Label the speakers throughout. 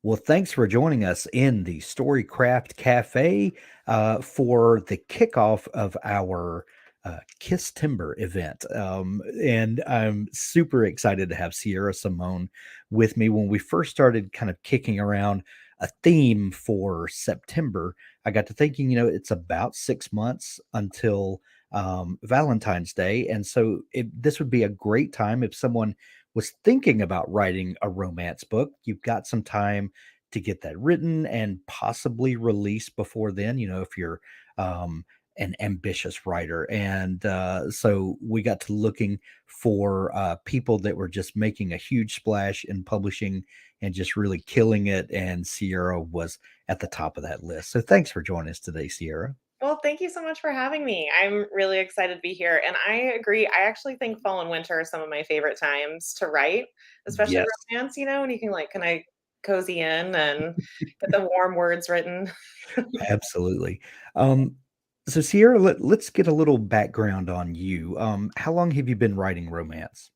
Speaker 1: Well, thanks for joining us in the Storycraft Cafe for the kickoff of our Kisstember event. And I'm super excited to have Sierra Simone with me. When we first started kind of kicking around a theme for September, I got to thinking, it's about 6 months until Valentine's Day. And so this would be a great time if someone was thinking about writing a romance book. You've got some time to get that written and possibly released before then, if you're um, an ambitious writer. And so we got to looking for people that were just making a huge splash in publishing and just really killing it. And Sierra was at the top of that list. So thanks for joining us today, Sierra.
Speaker 2: Well, thank you so much for having me. I'm really excited to be here. And I agree. I actually think fall and winter are some of my favorite times to write, especially
Speaker 1: Yes,
Speaker 2: romance, and you can like kind of cozy in and get the warm words written.
Speaker 1: absolutely. Um, so Sierra, let's get a little background on you. How long have you been writing romance?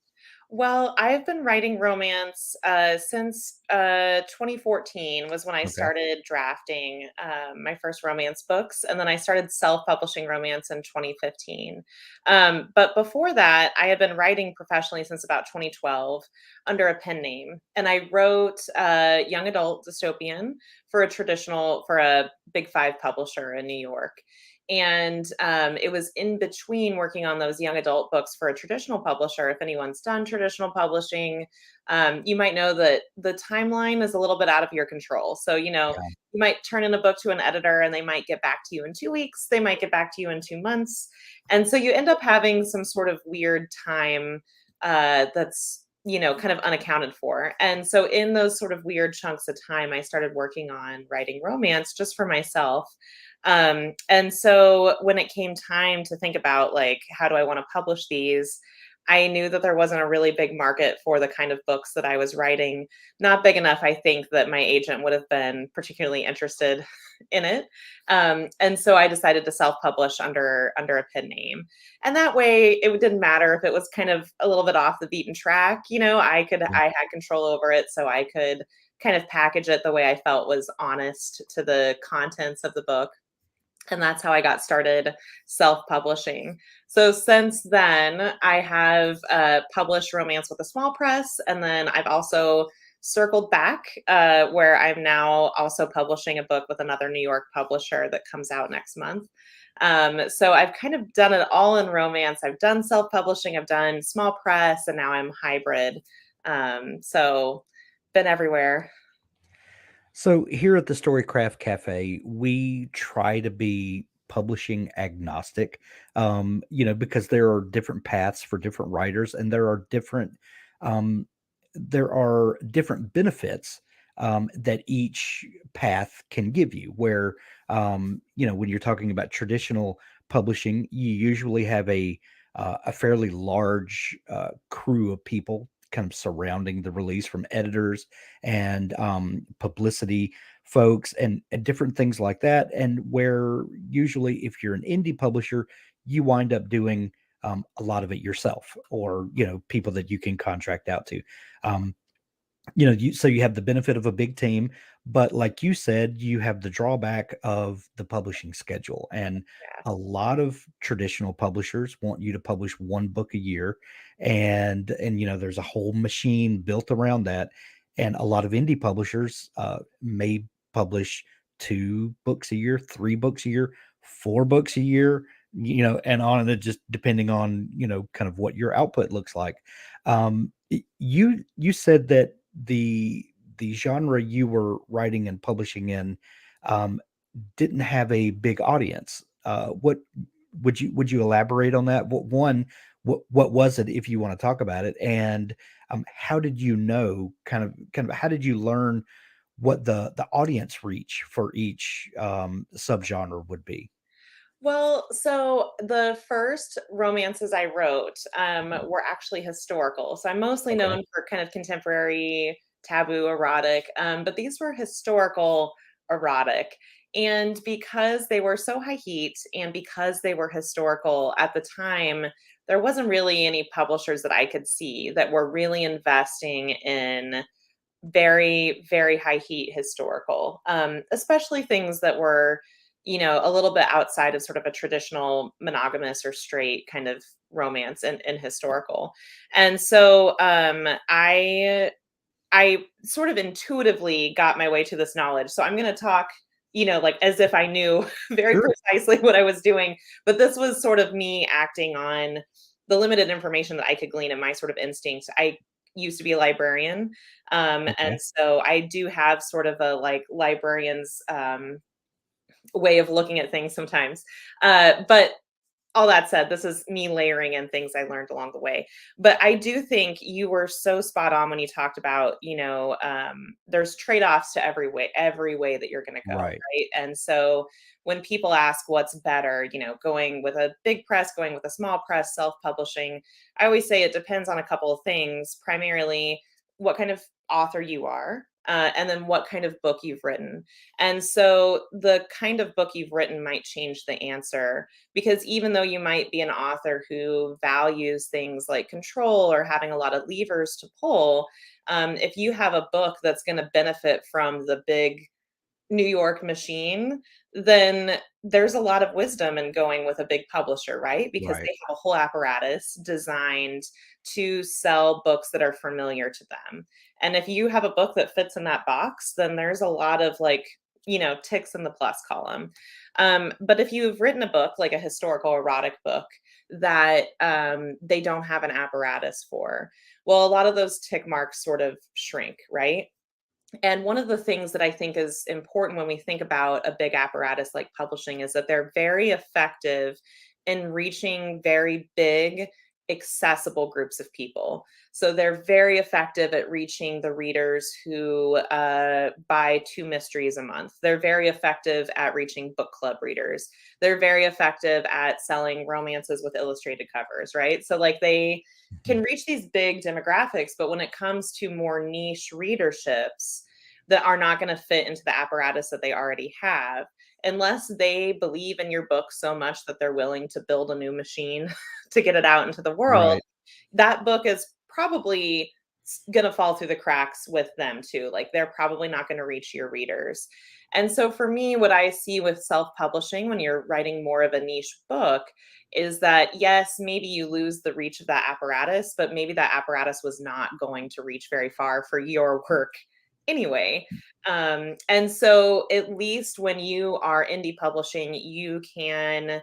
Speaker 2: Well, I've been writing romance since 2014 was when I
Speaker 1: Okay.
Speaker 2: started drafting my first romance books, and then I started self-publishing romance in 2015. But before that, I had been writing professionally since about 2012 under a pen name, and I wrote young adult dystopian for a Big Five publisher in New York. And it was in between working on those young adult books for a traditional publisher. If anyone's done traditional publishing, you might know that the timeline is a little bit out of your control. So,
Speaker 1: Yeah.
Speaker 2: you might turn in a book to an editor and they might get back to you in 2 weeks, they might get back to you in 2 months. And so you end up having some sort of weird time that's kind of unaccounted for. And so in those sort of weird chunks of time, I started working on writing romance just for myself. And so when it came time to think about like, how do I want to publish these? I knew that there wasn't a really big market for the kind of books that I was writing. Not big enough, I think, that my agent would have been particularly interested in it. And so I decided to self-publish under a pen name. And that way it didn't matter if it was kind of a little bit off the beaten track, I had control over it, so I could kind of package it the way I felt was honest to the contents of the book, and that's how I got started self-publishing. So since then, I have published romance with a small press, and then I've also circled back where I'm now also publishing a book with another New York publisher that comes out next month. So I've kind of done it all in romance. I've done self-publishing, I've done small press, and now I'm hybrid. So been everywhere.
Speaker 1: So here at the Storycraft Cafe, we try to be publishing agnostic, because there are different paths for different writers, and um, there are different benefits that each path can give you. Where when you're talking about traditional publishing, you usually have a fairly large crew of people kind of surrounding the release, from editors and publicity folks and different things like that. And where usually, if you're an indie publisher, you wind up doing a lot of it yourself, or people that you can contract out to. Um, so you have the benefit of a big team, but like you said, you have the drawback of the publishing schedule. And
Speaker 2: Yeah.
Speaker 1: a lot of traditional publishers want you to publish one book a year, and there's a whole machine built around that. And a lot of indie publishers may publish 2 books a year, 3 books a year, 4 books a year, and on, and it just depending on kind of what your output looks like. You said that the genre you were writing and publishing in um, didn't have a big audience. What would you elaborate on that? What was it, if you want to talk about it, and how did you know, kind of how did you learn what the audience reach for each subgenre would be?
Speaker 2: Well, so the first romances I wrote were actually historical. So I'm mostly
Speaker 1: Okay.
Speaker 2: known for kind of contemporary, taboo, erotic, but these were historical erotic. And because they were so high heat and because they were historical at the time, there wasn't really any publishers that I could see that were really investing in very, very high heat historical, especially things that were, a little bit outside of sort of a traditional monogamous or straight kind of romance and historical. And so I sort of intuitively got my way to this knowledge. So I'm going to talk, like as if I knew very
Speaker 1: Sure.
Speaker 2: precisely what I was doing. But this was sort of me acting on the limited information that I could glean and my sort of instincts. I used to be a librarian. And
Speaker 1: Okay.
Speaker 2: so I do have sort of a like librarian's way of looking at things sometimes. But all that said, this is me layering in things I learned along the way. But I do think you were so spot on when you talked about, there's trade-offs to every way that you're going to go,
Speaker 1: Right.
Speaker 2: right? And so when people ask what's better, going with a big press, going with a small press, self-publishing, I always say it depends on a couple of things, primarily what kind of author you are, and then what kind of book you've written. And so the kind of book you've written might change the answer, because even though you might be an author who values things like control or having a lot of levers to pull, if you have a book that's going to benefit from the big New York machine, then there's a lot of wisdom in going with a big publisher, right? Because
Speaker 1: Right.
Speaker 2: they have a whole apparatus designed to sell books that are familiar to them. And if you have a book that fits in that box, then there's a lot of like, ticks in the plus column. But if you've written a book, like a historical erotic book, that they don't have an apparatus for, well, a lot of those tick marks sort of shrink, right? And one of the things that I think is important when we think about a big apparatus like publishing is that they're very effective in reaching very big, accessible groups of people. So they're very effective at reaching the readers who buy 2 mysteries a month. They're very effective at reaching book club readers. They're very effective at selling romances with illustrated covers, right? So, like, they
Speaker 1: Mhm.
Speaker 2: can reach these big demographics, but when it comes to more niche readerships that are not going to fit into the apparatus that they already have, unless they believe in your book so much that they're willing to build a new machine to get it out into the world,
Speaker 1: Right.
Speaker 2: that book is probably going to fall through the cracks with them too. Like, they're probably not going to reach your readers. And so for me, what I see with self-publishing when you're writing more of a niche book is that, yes, maybe you lose the reach of that apparatus, but maybe that apparatus was not going to reach very far for your work anyway. And so at least when you are indie publishing, you can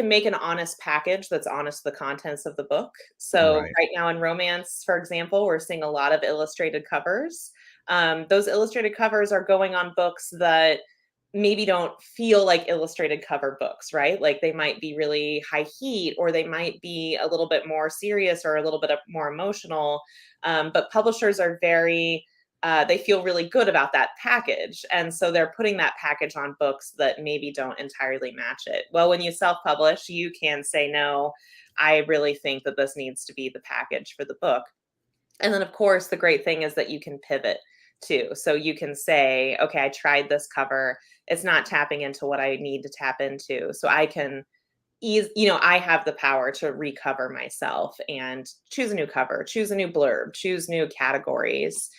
Speaker 2: make an honest package that's honest to the contents of the book. So
Speaker 1: Right.
Speaker 2: right now in romance, for example, we're seeing a lot of illustrated covers. Those illustrated covers are going on books that maybe don't feel like illustrated cover books, right? Like, they might be really high heat, or they might be a little bit more serious or a little bit more emotional. But publishers are they feel really good about that package. And so they're putting that package on books that maybe don't entirely match it. Well, when you self publish, you can say, no, I really think that this needs to be the package for the book. And then, of course, the great thing is that you can pivot too. So you can say, okay, I tried this cover. It's not tapping into what I need to tap into. So I can I have the power to recover myself and choose a new cover, choose a new blurb, choose new categories.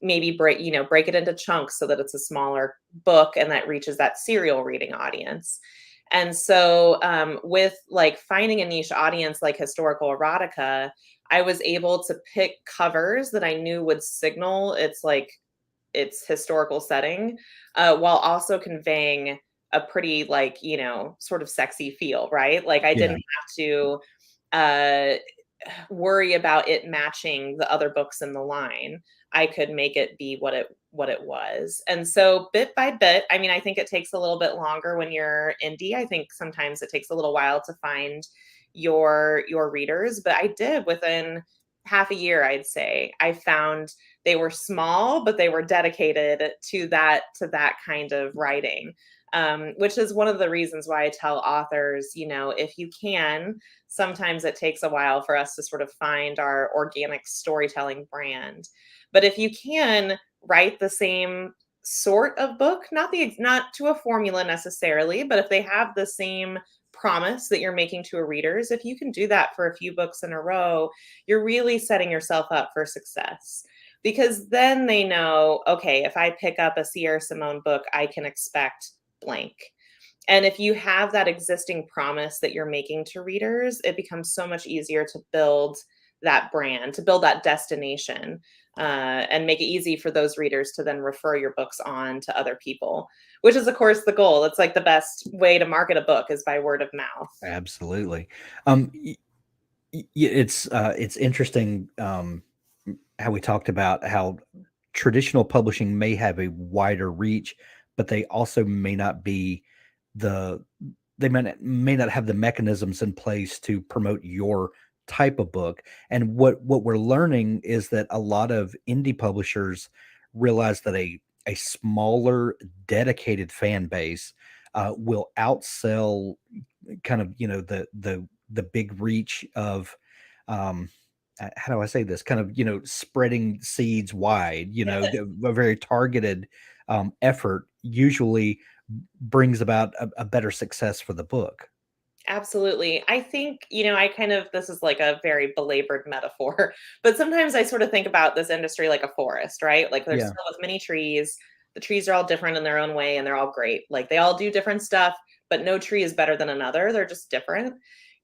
Speaker 2: Maybe break it into chunks so that it's a smaller book and that reaches that serial reading audience. And so, with like finding a niche audience like historical erotica, I was able to pick covers that I knew would signal its historical setting, while also conveying a pretty, like, sort of sexy feel, right? Like, I
Speaker 1: Yeah.
Speaker 2: didn't have to uh, worry about it matching the other books in the line. I could make it be what it was. And so bit by bit, I mean, I think it takes a little bit longer when you're indie. I think sometimes it takes a little while to find your readers, but I did within half a year, I'd say. I found they were small, but they were dedicated to that kind of writing. Which is one of the reasons why I tell authors, if you can, sometimes it takes a while for us to sort of find our organic storytelling brand. But if you can write the same sort of book, not to a formula necessarily, but if they have the same promise that you're making to a readers, if you can do that for a few books in a row, you're really setting yourself up for success. because then they know, okay, if I pick up a Sierra Simone book, I can expect blank. And if you have that existing promise that you're making to readers, it becomes so much easier to build that brand, to build that destination, and make it easy for those readers to then refer your books on to other people, which is, of course, the goal. It's like the best way to market a book is by word of mouth.
Speaker 1: Absolutely. It's interesting, how we talked about how traditional publishing may have a wider reach, but they also may not be the they may not have the mechanisms in place to promote your type of book. And what we're learning is that a lot of indie publishers realize that a smaller dedicated fan base will outsell kind of, the big reach of, um how do I say this? Kind of, spreading seeds wide, a very targeted effort usually brings about a better success for the book.
Speaker 2: Absolutely. I think, I kind of, this is like a very belabored metaphor, but sometimes I sort of think about this industry like a forest, right? Like there's
Speaker 1: Yeah.
Speaker 2: still as many trees. The trees are all different in their own way and they're all great. Like they all do different stuff, but no tree is better than another. They're just different.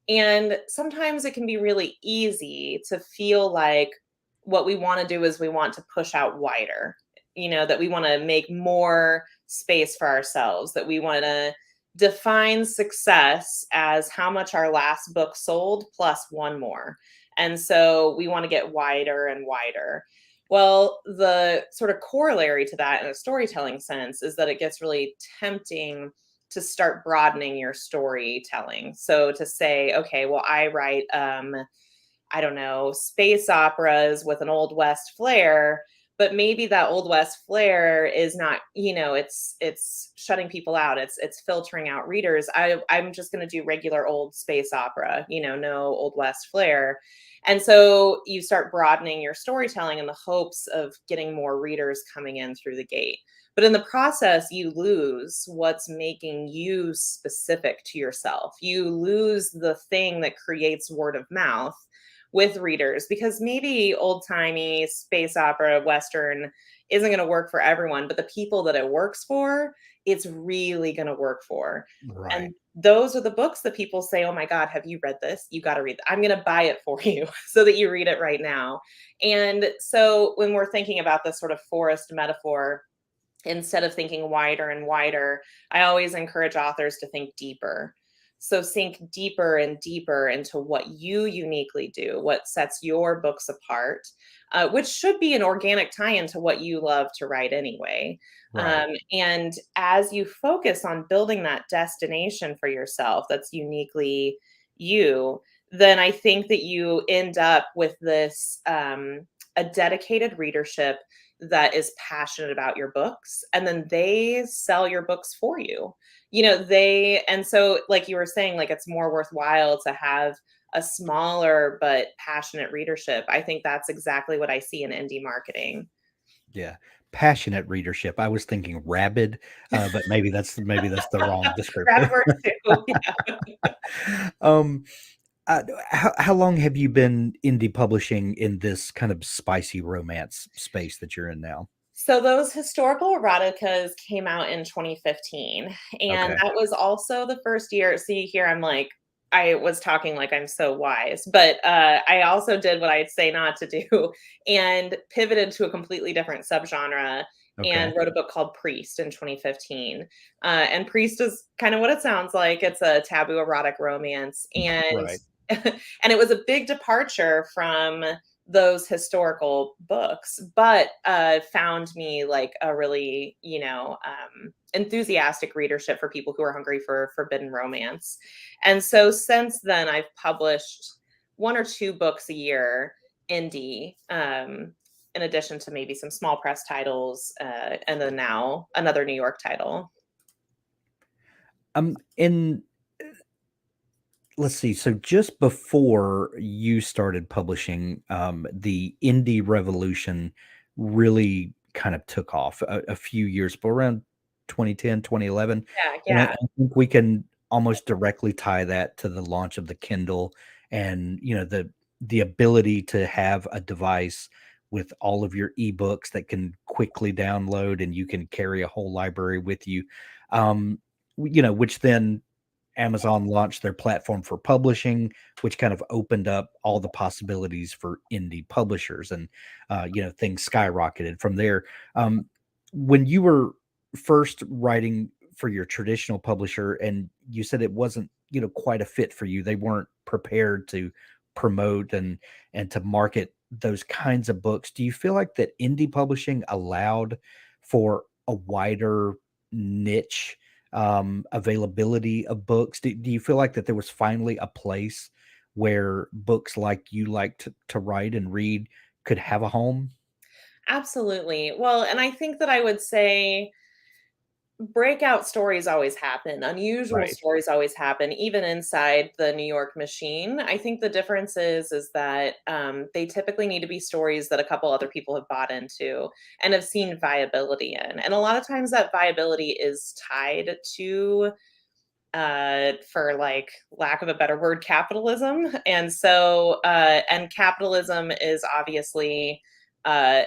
Speaker 2: And sometimes it can be really easy to feel like what we want to do is we want to push out wider, that we want to make more space for ourselves, that we want to define success as how much our last book sold plus one more. And so we want to get wider and wider. Well, the sort of corollary to that in a storytelling sense is that it gets really tempting to start broadening your storytelling. So to say, okay, well, I write, I don't know, space operas with an Old West flair, but maybe that Old West flair is not, it's shutting people out. It's filtering out readers. I'm just going to do regular old space opera, no Old West flair. And so you start broadening your storytelling in the hopes of getting more readers coming in through the gate. But in the process, you lose what's making you specific to yourself. You lose the thing that creates word of mouth with readers, because maybe old timey space opera Western isn't going to work for everyone, but the people that it works for, it's really going to work for.
Speaker 1: Right.
Speaker 2: And those are the books that people say, oh my God, have you read this? You got to read it. I'm going to buy it for you so that you read it right now. And so when we're thinking about this sort of forest metaphor, instead of thinking wider and wider, I always encourage authors to think deeper. So sink deeper and deeper into what you uniquely do, what sets your books apart, which should be an organic tie into what you love to write anyway.
Speaker 1: Right.
Speaker 2: And as you focus on building that destination for yourself that's uniquely you, then I think that you end up with this a dedicated readership that is passionate about your books, and then they sell your books for you. And so like you were saying, like it's more worthwhile to have a smaller but passionate readership. I think that's exactly what I see in indie marketing.
Speaker 1: Yeah. Passionate readership. I was thinking rabid, but maybe that's the wrong
Speaker 2: That
Speaker 1: descriptor.
Speaker 2: works too. Yeah.
Speaker 1: um, how long have you been indie publishing in this kind of spicy romance space that you're in now?
Speaker 2: So those historical eroticas came out in 2015, and
Speaker 1: Okay.
Speaker 2: that was also the first year. See, here I'm like, I was talking like I'm so wise, but I also did what I'd say not to do and pivoted to a completely different subgenre
Speaker 1: Okay.
Speaker 2: and wrote a book called Priest in 2015. And Priest is kind of what it sounds like. It's a taboo erotic romance, and
Speaker 1: Right.
Speaker 2: and it was a big departure from those historical books, but found me like a really, enthusiastic readership for people who are hungry for forbidden romance. And so since then, I've published one or two books a year, indie, in addition to maybe some small press titles, and then now another New York title.
Speaker 1: In let's see. So just before you started publishing, the indie revolution really kind of took off a few years, but around 2010, 2011.
Speaker 2: Yeah,
Speaker 1: And
Speaker 2: yeah.
Speaker 1: I think we can almost directly tie that to the launch of the Kindle and, the ability to have a device with all of your ebooks that can quickly download and you can carry a whole library with you. Which then Amazon launched their platform for publishing, which kind of opened up all the possibilities for indie publishers, and things skyrocketed from there. Um, when you were first writing for your traditional publisher, and you said it wasn't quite a fit for you, they weren't prepared to promote and to market those kinds of books. Do you feel like that indie publishing allowed for a wider niche availability of books? Do you feel like that there was finally a place where books like you like to write and read could have a home?
Speaker 2: Absolutely. Well, and I think that I would say breakout stories always happen. Unusual
Speaker 1: Right.
Speaker 2: stories always happen, even inside the New York machine. I think the difference is that they typically need to be stories that a couple other people have bought into and have seen viability in. And a lot of times that viability is tied to for like lack of a better word, capitalism. And capitalism is obviously uh,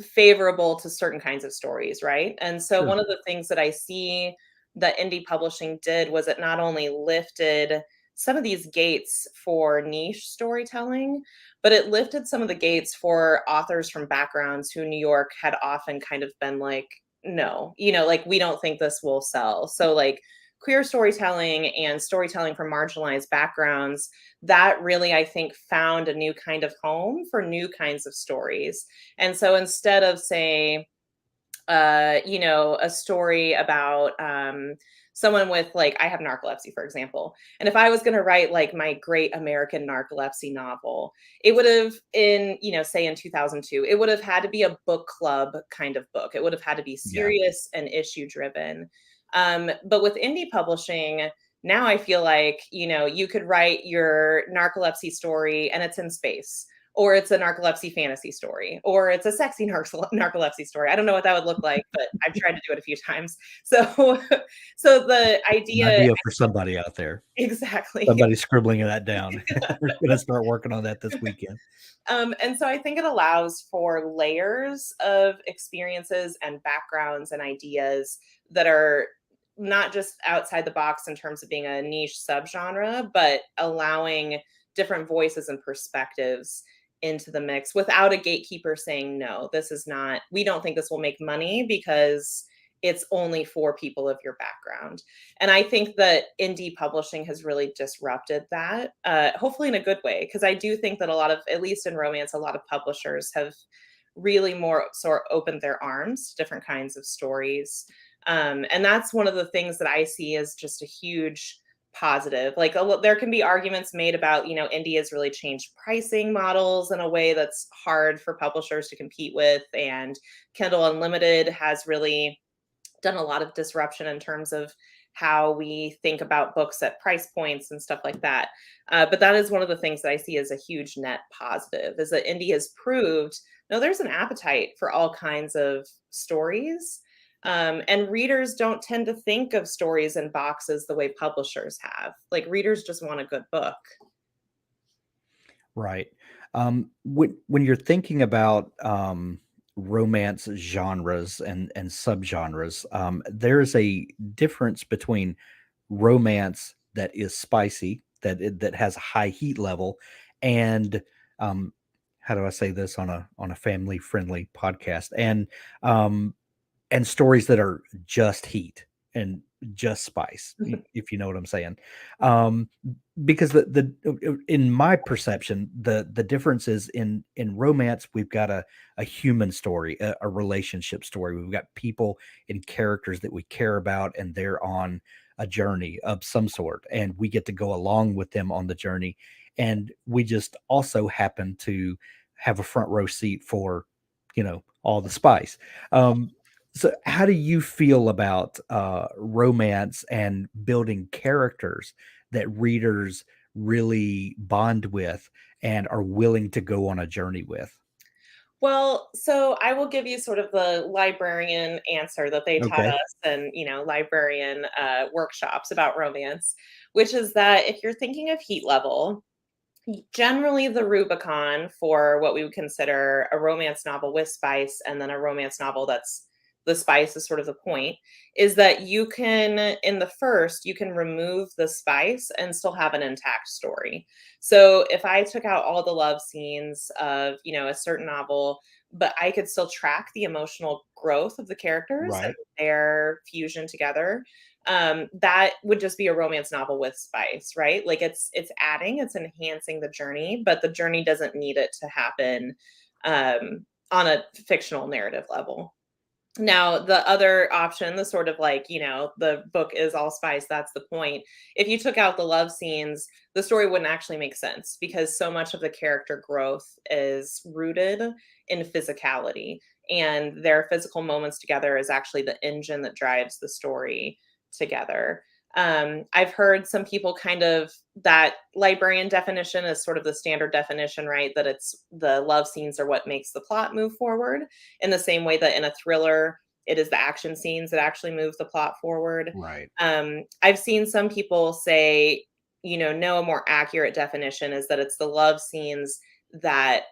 Speaker 2: favorable to certain kinds of stories, right? And so
Speaker 1: Sure.
Speaker 2: one of the things that I see that indie publishing did was it not only lifted some of these gates for niche storytelling, but it lifted some of the gates for authors from backgrounds who New York had often kind of been like, no, like we don't think this will sell. So like queer storytelling and storytelling from marginalized backgrounds, that really, I think, found a new kind of home for new kinds of stories. And so instead of, say, a story about someone with, like, I have narcolepsy, for example. And if I was going to write like my great American narcolepsy novel, it would have, say in 2002, it would have had to be a book club kind of book. It would have had to be
Speaker 1: Yeah.
Speaker 2: serious and issue driven. But with indie publishing, now I feel like, you could write your narcolepsy story and it's in space, or it's a narcolepsy fantasy story, or it's a sexy narcolepsy story. I don't know what that would look like, but I've tried to do it a few times. So, so the
Speaker 1: An
Speaker 2: idea,
Speaker 1: idea for somebody out there.
Speaker 2: exactly.
Speaker 1: Somebody scribbling that down. We're gonna start working on that this weekend.
Speaker 2: And so I think it allows for layers of experiences and backgrounds and ideas that are not just outside the box in terms of being a niche subgenre, but allowing different voices and perspectives into the mix without a gatekeeper saying, no, this is not, we don't think this will make money because it's only for people of your background. And I think that indie publishing has really disrupted that, hopefully in a good way, because I do think that a lot of, at least in romance, a lot of publishers have really more sort of opened their arms to different kinds of stories. And that's one of the things that I see as just a huge positive. Like there can be arguments made about, indie has really changed pricing models in a way that's hard for publishers to compete with. And Kindle Unlimited has really done a lot of disruption in terms of how we think about books at price points and stuff like that. But that is one of the things that I see as a huge net positive, is that indie has proved, no, there's an appetite for all kinds of stories. And readers don't tend to think of stories in boxes the way publishers have. Like readers just want a good book.
Speaker 1: Right. When you're thinking about romance genres and subgenres, there's a difference between romance that is spicy, that has a high heat level, and um, how do I say this on a family friendly podcast? And stories that are just heat and just spice, if you know what I'm saying. Um, because in my perception, the difference is in romance, we've got a human story, a relationship story. We've got people and characters that we care about, and they're on a journey of some sort, and we get to go along with them on the journey. And we just also happen to have a front row seat for, all the spice. Um, so, how do you feel about romance and building characters that readers really bond with and are willing to go on a journey with?
Speaker 2: Well, so I will give you sort of the librarian answer that they taught
Speaker 1: Okay.
Speaker 2: us in, librarian workshops about romance, which is that if you're thinking of heat level, Generally, the Rubicon for what we would consider a romance novel with spice, and then a romance novel that's the spice is sort of the point, is that you can, in the first, you can remove the spice and still have an intact story. So if I took out all the love scenes of, a certain novel, but I could still track the emotional growth of the characters and
Speaker 1: Right.
Speaker 2: their fusion together, that would just be a romance novel with spice, right? Like it's enhancing the journey, but the journey doesn't need it to happen on a fictional narrative level. Now, the other option, the sort of like, the book is all spice, that's the point. If you took out the love scenes, the story wouldn't actually make sense because so much of the character growth is rooted in physicality. And their physical moments together is actually the engine that drives the story together. I've heard some people kind of that librarian definition is sort of the standard definition, right? That it's the love scenes are what makes the plot move forward in the same way that in a thriller, it is the action scenes that actually move the plot forward.
Speaker 1: Right.
Speaker 2: I've seen some people say, no, a more accurate definition is that it's the love scenes that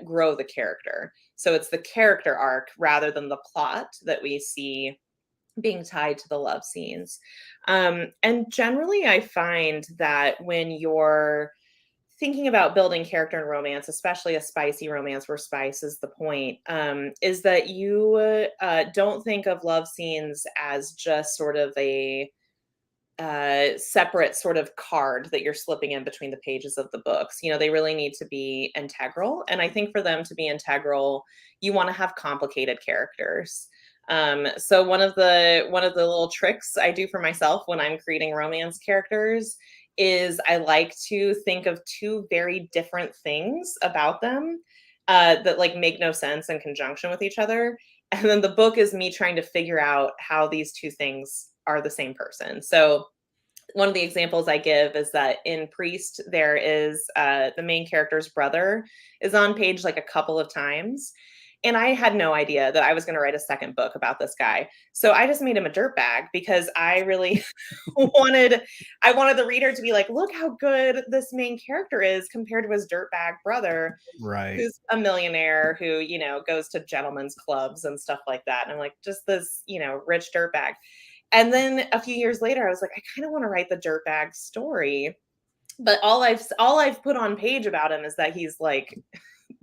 Speaker 2: grow the character. So it's the character arc rather than the plot that we see being tied to the love scenes. And generally, I find that when you're thinking about building character and romance, especially a spicy romance where spice is the point, is that you don't think of love scenes as just sort of a separate sort of card that you're slipping in between the pages of the books. They really need to be integral. And I think for them to be integral, you want to have complicated characters. So one of the little tricks I do for myself when I'm creating romance characters is I like to think of two very different things about them that like make no sense in conjunction with each other. And then the book is me trying to figure out how these two things are the same person. So one of the examples I give is that in Priest, there is the main character's brother is on page like a couple of times. And I had no idea that I was going to write a second book about this guy. So I just made him a dirtbag because I really wanted the reader to be like, look how good this main character is compared to his dirtbag brother,
Speaker 1: Right.
Speaker 2: who's a millionaire who, goes to gentlemen's clubs and stuff like that. And I'm like, just this, rich dirtbag. And then a few years later, I was like, I kind of want to write the dirtbag story. But all I've put on page about him is that he's like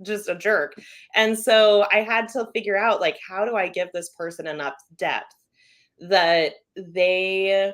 Speaker 2: just a jerk. And so I had to figure out like how do I give this person enough depth that they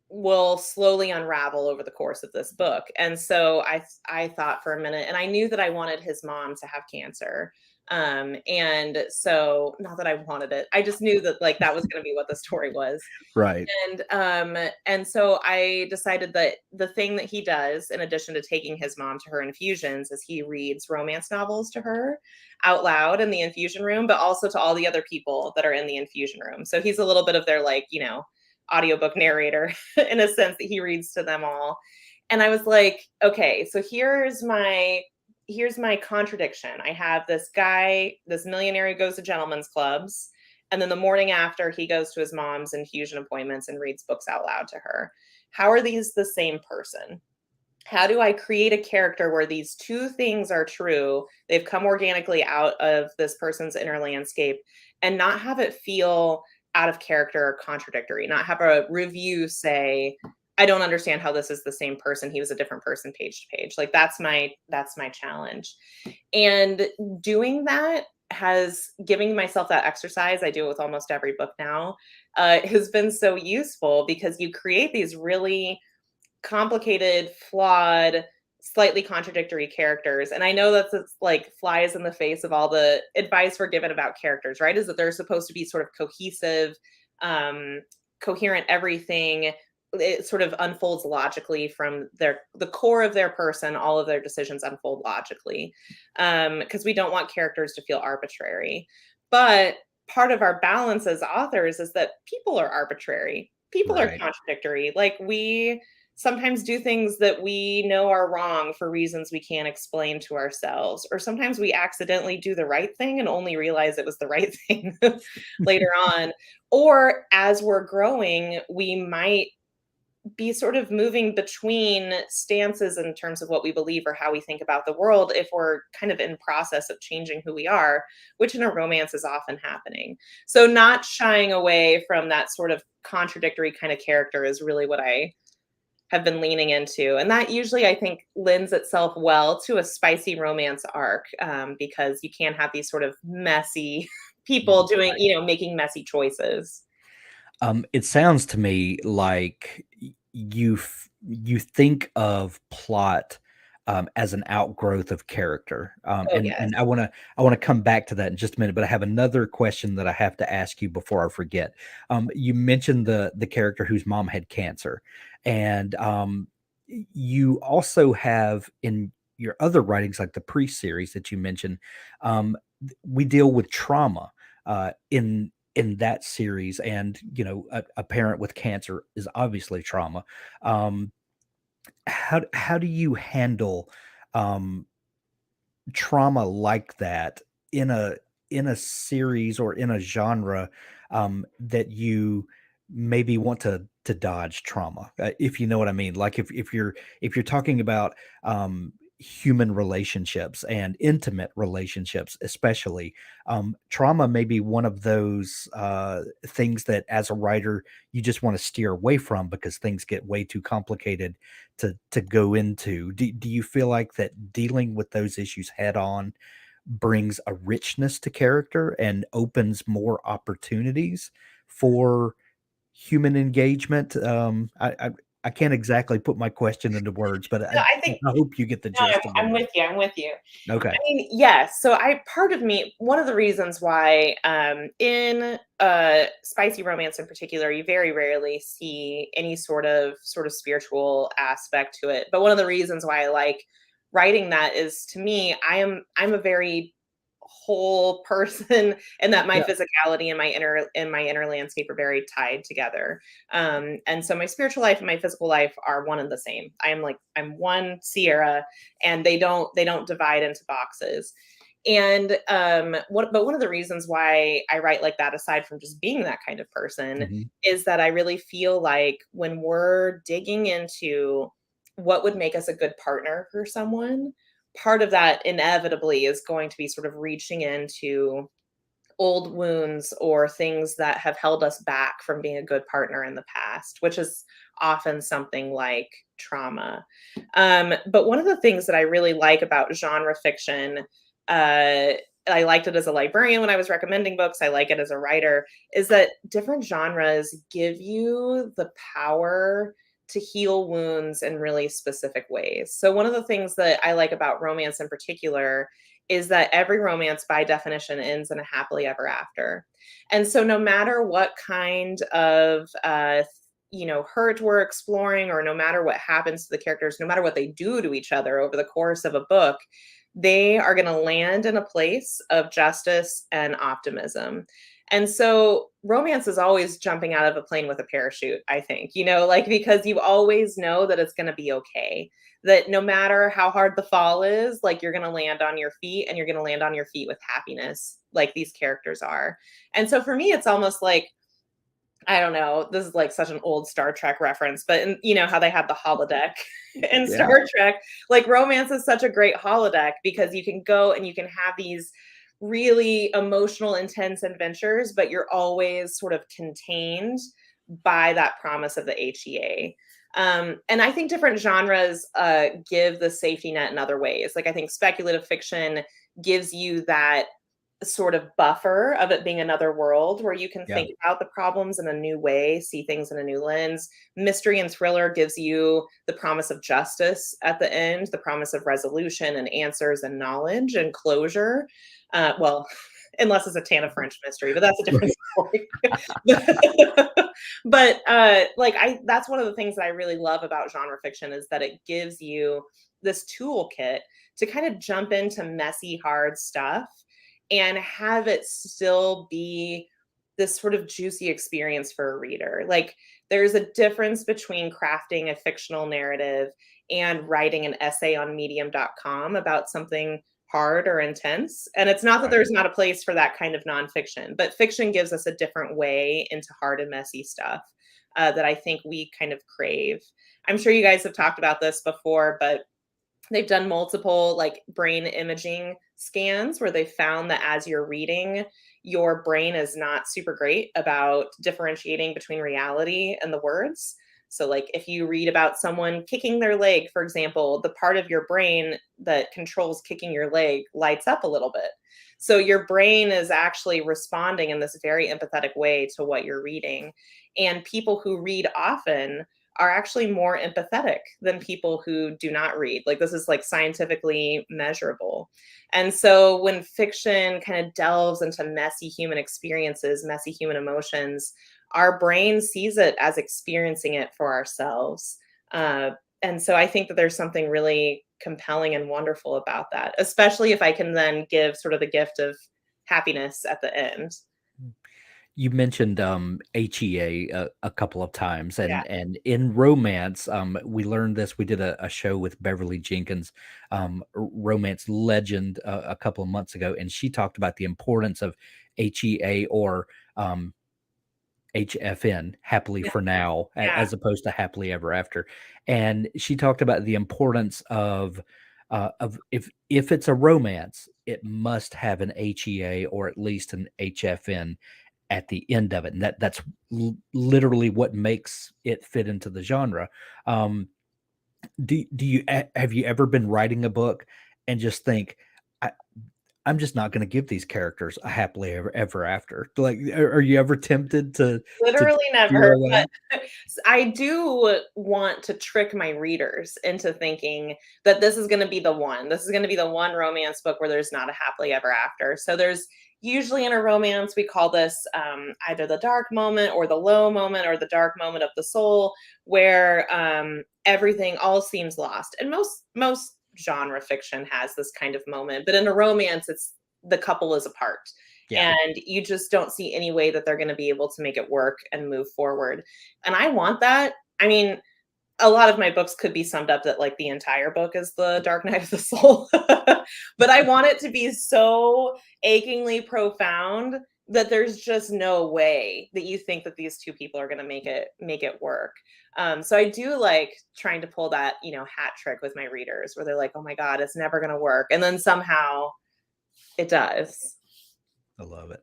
Speaker 2: will slowly unravel over the course of this book. And so I thought for a minute, and I knew that I wanted his mom to have cancer. And so not that I wanted it, I just knew that like that was going to be what the story was.
Speaker 1: Right.
Speaker 2: And so I decided that the thing that he does, in addition to taking his mom to her infusions, is he reads romance novels to her out loud in the infusion room, but also to all the other people that are in the infusion room. So he's a little bit of their like, audiobook narrator in a sense that he reads to them all. And I was like, okay, so here's my contradiction. I have this guy, this millionaire who goes to gentlemen's clubs. And then the morning after, he goes to his mom's infusion appointments and reads books out loud to her. How are these the same person? How do I create a character where these two things are true? They've come organically out of this person's inner landscape and not have it feel out of character or contradictory, not have a review say, I don't understand how this is the same person. He was a different person page to page. Like that's my challenge. And doing that has giving myself that exercise. I do it with almost every book now, has been so useful because you create these really complicated, flawed, slightly contradictory characters. And I know that's like flies in the face of all the advice we're given about characters, right? Is that they're supposed to be sort of cohesive, coherent everything. It sort of unfolds logically from the core of their person. All of their decisions unfold logically because we don't want characters to feel arbitrary. But part of our balance as authors is that people are arbitrary. People are
Speaker 1: Right.
Speaker 2: contradictory. Like we sometimes do things that we know are wrong for reasons we can't explain to ourselves. Or sometimes we accidentally do the right thing and only realize it was the right thing later on. Or as we're growing, we might be sort of moving between stances in terms of what we believe or how we think about the world if we're kind of in process of changing who we are, which in a romance is often happening. So not shying away from that sort of contradictory kind of character is really what I have been leaning into. And that usually, I think, lends itself well to a spicy romance arc, because you can have these sort of messy people doing, making messy choices.
Speaker 1: It sounds to me like you think of plot as an outgrowth of character,
Speaker 2: Oh,
Speaker 1: and
Speaker 2: yes.
Speaker 1: I want to come back to that in just a minute. But I have another question that I have to ask you before I forget. You mentioned the character whose mom had cancer, and you also have in your other writings, like the Priest series that you mentioned, we deal with trauma in that series, and a parent with cancer is obviously trauma. um how do you handle um trauma like that in a series or in a genre that you maybe want to dodge trauma, if you know what I mean? Like if you're talking about human relationships and intimate relationships, especially, trauma may be one of those things that as a writer you just want to steer away from because things get way too complicated to go into. Do you feel like that dealing with those issues head on brings a richness to character and opens more opportunities for human engagement? I can't exactly put my question into words, but
Speaker 2: No,
Speaker 1: I
Speaker 2: I think
Speaker 1: I hope you get the
Speaker 2: no,
Speaker 1: gist of what
Speaker 2: I'm
Speaker 1: I'm
Speaker 2: with you. I'm with you. I
Speaker 1: okay.
Speaker 2: mean, yes. So part of me, one of the reasons why, in spicy romance in particular, you very rarely see any sort of spiritual aspect to it. But one of the reasons why I like writing that is, to me, I'm a very whole person and that my
Speaker 1: Yeah.
Speaker 2: physicality and my inner landscape are very tied together. And so my spiritual life and my physical life are one and the same. I'm one Sierra, and they don't divide into boxes. And but one of the reasons why I write like that, aside from just being that kind of person,
Speaker 1: Mhm.
Speaker 2: is that I really feel like when we're digging into what would make us a good partner for someone, part of that inevitably is going to be sort of reaching into old wounds or things that have held us back from being a good partner in the past, which is often something like trauma. But one of the things that I really like about genre fiction, uh, I liked it as a librarian when I was recommending books, I like it as a writer, is that different genres give you the power to heal wounds in really specific ways. So, one of the things that I like about romance in particular is that every romance by definition ends in a happily ever after. And so no matter what kind of hurt we're exploring, or no matter what happens to the characters, no matter what they do to each other over the course of a book, they are going to land in a place of justice and optimism. And so romance is always jumping out of a plane with a parachute, I think, like, because you always know that it's going to be okay, that no matter how hard the fall is, like, you're going to land on your feet, and you're going to land on your feet with happiness, like these characters are. And so for me, it's almost like, I don't know, this is like such an old Star Trek reference, but you know how they have the holodeck in
Speaker 1: Yeah.
Speaker 2: Star Trek? Like, romance is such a great holodeck because you can go and you can have these really emotional, intense adventures, but you're always sort of contained by that promise of the HEA. And I think different genres give the safety net in other ways. Like, I think speculative fiction gives you that sort of buffer of it being another world where you can
Speaker 1: Yeah.
Speaker 2: think about the problems in a new way, see things in a new lens. Mystery and thriller gives you the promise of justice at the end, the promise of resolution and answers and knowledge and closure. Well, unless it's a Tana French mystery, but that's a different story. But like, that's one of the things that I really love about genre fiction, is that it gives you this toolkit to kind of jump into messy, hard stuff and have it still be this sort of juicy experience for a reader. Like, there's a difference between crafting a fictional narrative and writing an essay on medium.com about something hard or intense. And it's not that
Speaker 1: Right.
Speaker 2: there's not a place for that kind of nonfiction, but fiction gives us a different way into hard and messy stuff that I think we kind of crave. I'm sure you guys have talked about this before, but they've done multiple like brain imaging scans where they found that as you're reading, your brain is not super great about differentiating between reality and the words. So, like, if you read about someone kicking their leg, for example, the part of your brain that controls kicking your leg lights up a little bit. So, your brain is actually responding in this very empathetic way to what you're reading. And people who read often are actually more empathetic than people who do not read. Like, this is like scientifically measurable. And so when fiction kind of delves into messy human experiences, messy human emotions, our brain sees it as experiencing it for ourselves. Uh, and so I think that there's something really compelling and wonderful about that, especially if I can then give sort of the gift of happiness at the end.
Speaker 1: You mentioned HEA a couple of times,
Speaker 2: Yeah.
Speaker 1: and in romance, we learned this. We did a show with Beverly Jenkins, romance legend, a couple of months ago, and she talked about the importance of HEA or um, HFN, happily
Speaker 2: Yeah.
Speaker 1: for now,
Speaker 2: Yeah.
Speaker 1: as opposed to happily ever after. And she talked about the importance of if it's a romance, it must have an HEA or at least an HFN at the end of it, and that's literally what makes it fit into the genre. Um, do you have you ever been writing a book and just think, I, I'm just not going to give these characters a happily ever after? Like, are you ever tempted to
Speaker 2: Literally
Speaker 1: veer
Speaker 2: never,
Speaker 1: away?
Speaker 2: but I do want to trick my readers into thinking that this is gonna be the one. This is gonna be the one romance book where there's not a happily ever after. So there's usually in a romance, we call this either the dark moment or the low moment or the dark moment of the soul, where everything all seems lost. And most genre fiction has this kind of moment, but in a romance, it's the couple is apart
Speaker 1: Yeah.
Speaker 2: and you just don't see any way that they're going to be able to make it work and move forward. And I want that. I mean, a lot of my books could be summed up that like the entire book is the dark night of the soul. But I want it to be so achingly profound that there's just no way that you think that these two people are going to make it work. So I do like trying to pull that, hat trick with my readers where they're like, oh my god, it's never going to work, and then somehow it does.
Speaker 1: I love it.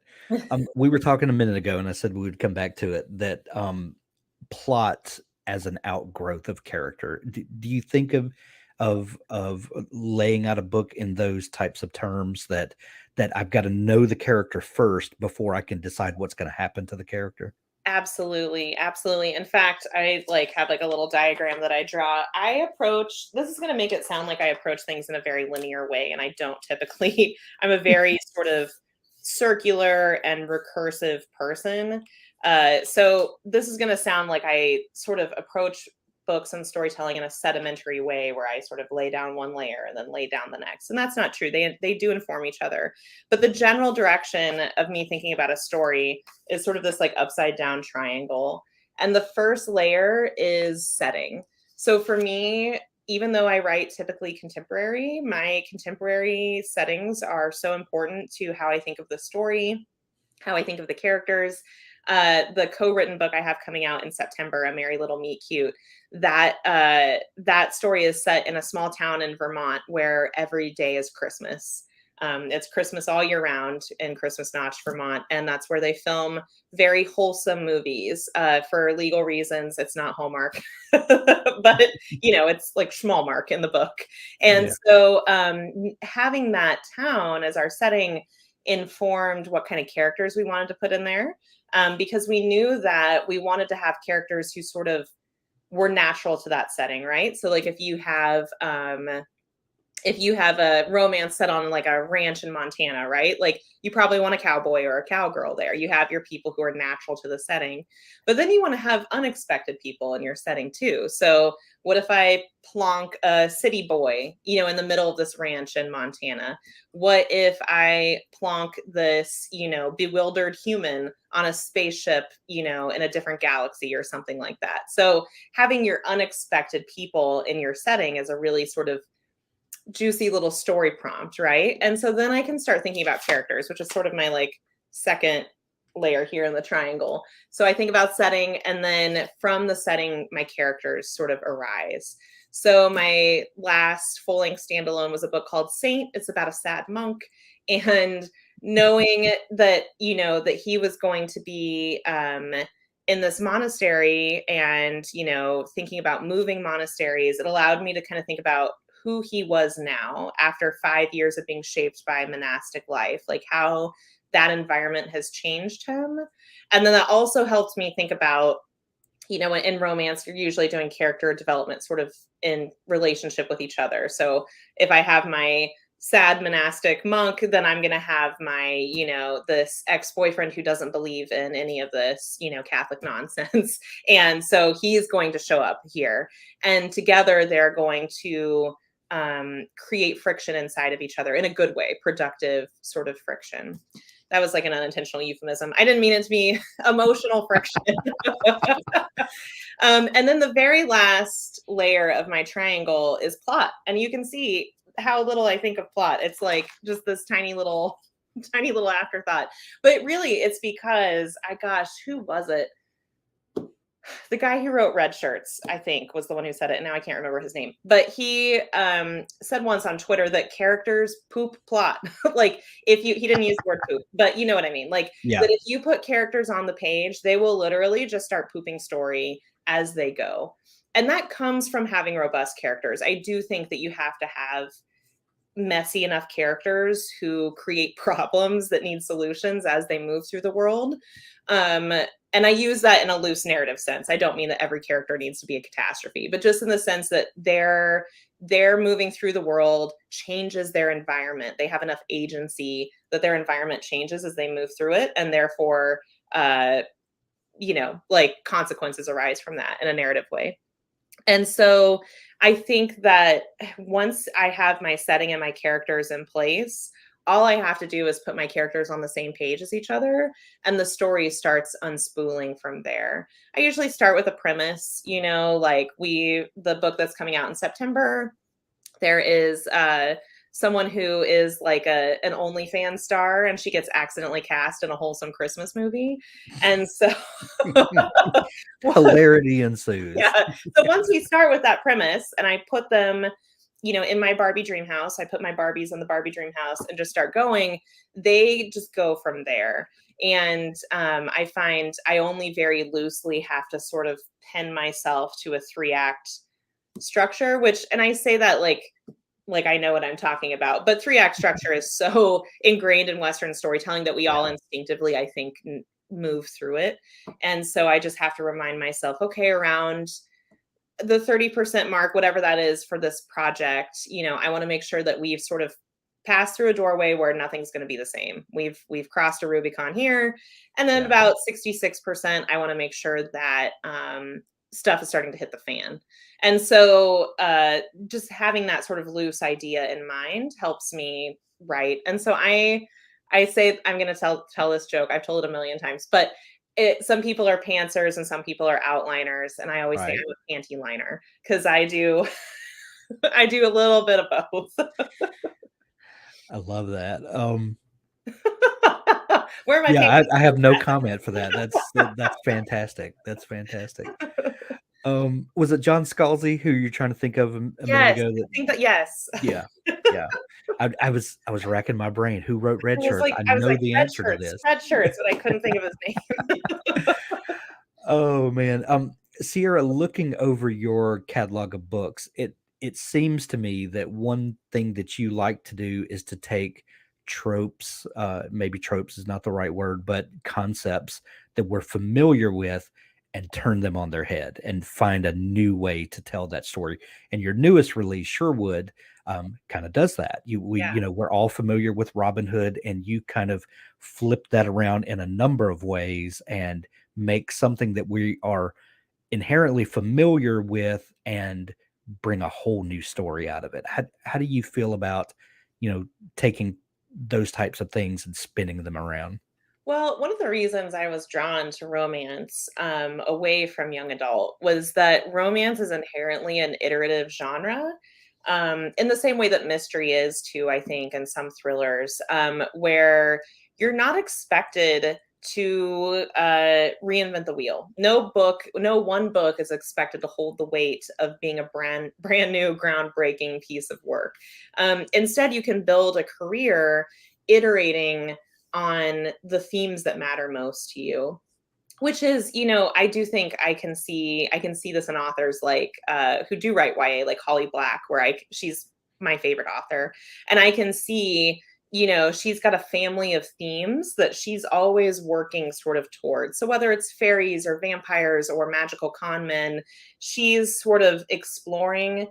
Speaker 1: We were talking a minute ago, and I said we would come back to it, that plot as an outgrowth of character. Do you think of laying out a book in those types of terms, that I've got to know the character first before I can decide what's going to happen to the character?
Speaker 2: Absolutely, absolutely. In fact, I like have like a little diagram that I draw. I approach this is going to make it sound like I approach things in a very linear way, and I don't typically. I'm a very sort of circular and recursive person. So this is going to sound like I sort of approach books and storytelling in a sedimentary way where I sort of lay down one layer and then lay down the next. And that's not true. They do inform each other. But the general direction of me thinking about a story is sort of this like upside down triangle. And the first layer is setting. So for me, even though I write typically contemporary, my contemporary settings are so important to how I think of the story, how I think of the characters. The co-written book I have coming out in September, A Merry Little Meet Cute, that story is set in a small town in Vermont where every day is Christmas. It's Christmas all year round in Christmas Notch, Vermont, and that's where they film very wholesome movies. For legal reasons, it's not Hallmark, but it's like Schmalmark in the book. And
Speaker 1: Yeah.
Speaker 2: so, having that town as our setting informed what kind of characters we wanted to put in there, because we knew that we wanted to have characters who sort of were natural to that setting, right? So, like, if you have a romance set on like a ranch in Montana, right? Like you probably want a cowboy or a cowgirl there. You have your people who are natural to the setting. But then you want to have unexpected people in your setting too. So what if I plonk a city boy, in the middle of this ranch in Montana? What if I plonk this, bewildered human on a spaceship, in a different galaxy or something like that? So having your unexpected people in your setting is a really sort of juicy little story prompt, right? And so then I can start thinking about characters, which is sort of my like second layer here in the triangle. So I think about setting, and then from the setting, my characters sort of arise. So my last full-length standalone was a book called Saint. It's about a sad monk, and knowing that, you know, that he was going to be in this monastery, and, you know, thinking about moving monasteries, it allowed me to kind of think about who he was now after 5 years of being shaped by monastic life, like how that environment has changed him. And then that also helped me think about, you know, in romance, you're usually doing character development sort of in relationship with each other. So if I have my sad monastic monk, then I'm going to have my, you know, this ex-boyfriend who doesn't believe in any of this, you know, Catholic nonsense. And so he's going to show up here. And together they're going to create friction inside of each other in a good way, productive sort of friction. That was like an unintentional euphemism. I didn't mean it to be emotional friction. And then the very last layer of my triangle is plot. And you can see how little I think of plot. It's like just this tiny little afterthought. But really, it's because, who was it? The guy who wrote Red Shirts, I think, was the one who said it. And now I can't remember his name. But he said once on Twitter that characters poop plot. Like, he didn't use the word poop, but you know what I mean. Like,
Speaker 1: Yeah.
Speaker 2: that if you put characters on the page, they will literally just start pooping story as they go. And that comes from having robust characters. I do think that you have to have messy enough characters who create problems that need solutions as they move through the world. And I use that in a loose narrative sense. I don't mean that every character needs to be a catastrophe, but just in the sense that they're moving through the world changes their environment. They have enough agency that their environment changes as they move through it. And therefore, you know, like consequences arise from that in a narrative way. And so I think that once I have my setting and my characters in place, all I have to do is put my characters on the same page as each other, and the story starts unspooling from there. I usually start with a premise, you know, like the book that's coming out in September, there is someone who is like an OnlyFans star, and she gets accidentally cast in a wholesome Christmas movie. And so
Speaker 1: Hilarity ensues.
Speaker 2: yeah. So once we start with that premise and I put them, you know, in my Barbie dream house, I put my Barbies in the Barbie dream house and just start going, they just go from there. And I find I only very loosely have to sort of pen myself to a 3-act structure, which, and I say that like I know what I'm talking about, but 3-act structure is so ingrained in Western storytelling that we all instinctively, I think, move through it. And so I just have to remind myself, okay, around the 30% mark, whatever that is for this project, you know, I want to make sure that we've sort of passed through a doorway where nothing's going to be the same. We've crossed a Rubicon here. And then about 66%, I want to make sure that stuff is starting to hit the fan. And so just having that sort of loose idea in mind helps me write. And so I say, I'm going to tell this joke. I've told it a million times, but some people are pantsers and some people are outliners. And I always say I'm a panty liner because I do a little bit of both.
Speaker 1: I love that.
Speaker 2: Where are my
Speaker 1: Yeah,
Speaker 2: panties?
Speaker 1: I have no comment for that. That's fantastic. That's fantastic. Was it John Scalzi who you're trying to think of a minute ago?
Speaker 2: I think that, yes.
Speaker 1: Yeah. I was racking my brain. Who wrote Red Shirts? I
Speaker 2: was
Speaker 1: know
Speaker 2: like,
Speaker 1: the
Speaker 2: Red
Speaker 1: answer to
Speaker 2: Shirts,
Speaker 1: this.
Speaker 2: Red Shirts, but I couldn't think of his name.
Speaker 1: Oh man. Sierra, looking over your catalog of books, it seems to me that one thing that you like to do is to take tropes, maybe tropes is not the right word, but concepts that we're familiar with and turn them on their head and find a new way to tell that story. And your newest release, Sherwood, kind of does that. You know, we're all familiar with Robin Hood, and you kind of flip that around in a number of ways and make something that we are inherently familiar with and bring a whole new story out of it. How do you feel about, you know, taking those types of things and spinning them around?
Speaker 2: Well, one of the reasons I was drawn to romance away from young adult was that romance is inherently an iterative genre. in the same way that mystery is too, I think, and some thrillers, where you're not expected to reinvent the wheel. No one book is expected to hold the weight of being a brand new, groundbreaking piece of work. Instead, you can build a career iterating on the themes that matter most to you, which is, I do think I can see this in authors like who do write YA, like Holly Black, where she's my favorite author, and I can see, she's got a family of themes that she's always working sort of towards. So whether it's fairies or vampires or magical con men, she's sort of exploring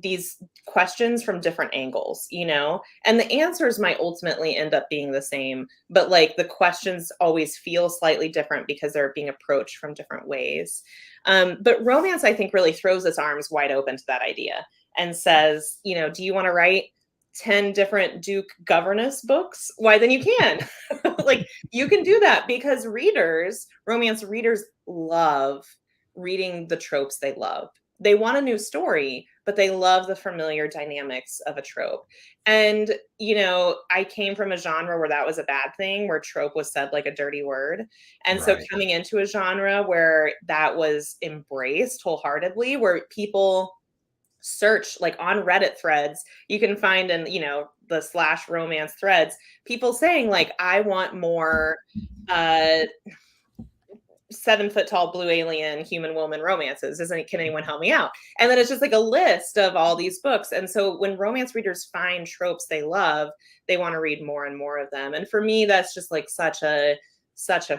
Speaker 2: these questions from different angles, and the answers might ultimately end up being the same, but like the questions always feel slightly different because they're being approached from different ways. But romance, I think, really throws its arms wide open to that idea and says, do you want to write 10 different Duke governess books? Why, then you can. Like, you can do that because romance readers love reading the tropes they love. They want a new story, but they love the familiar dynamics of a trope. And, I came from a genre where that was a bad thing, where trope was said like a dirty word. And so
Speaker 1: Right.
Speaker 2: coming into a genre where that was embraced wholeheartedly, where people search, like on Reddit threads, you can find in, the slash romance threads, people saying like, I want more uh 7 foot tall blue alien human woman romances. Can anyone help me out? And then it's just like a list of all these books. And so when romance readers find tropes they love, they want to read more and more of them. And for me, that's just like such a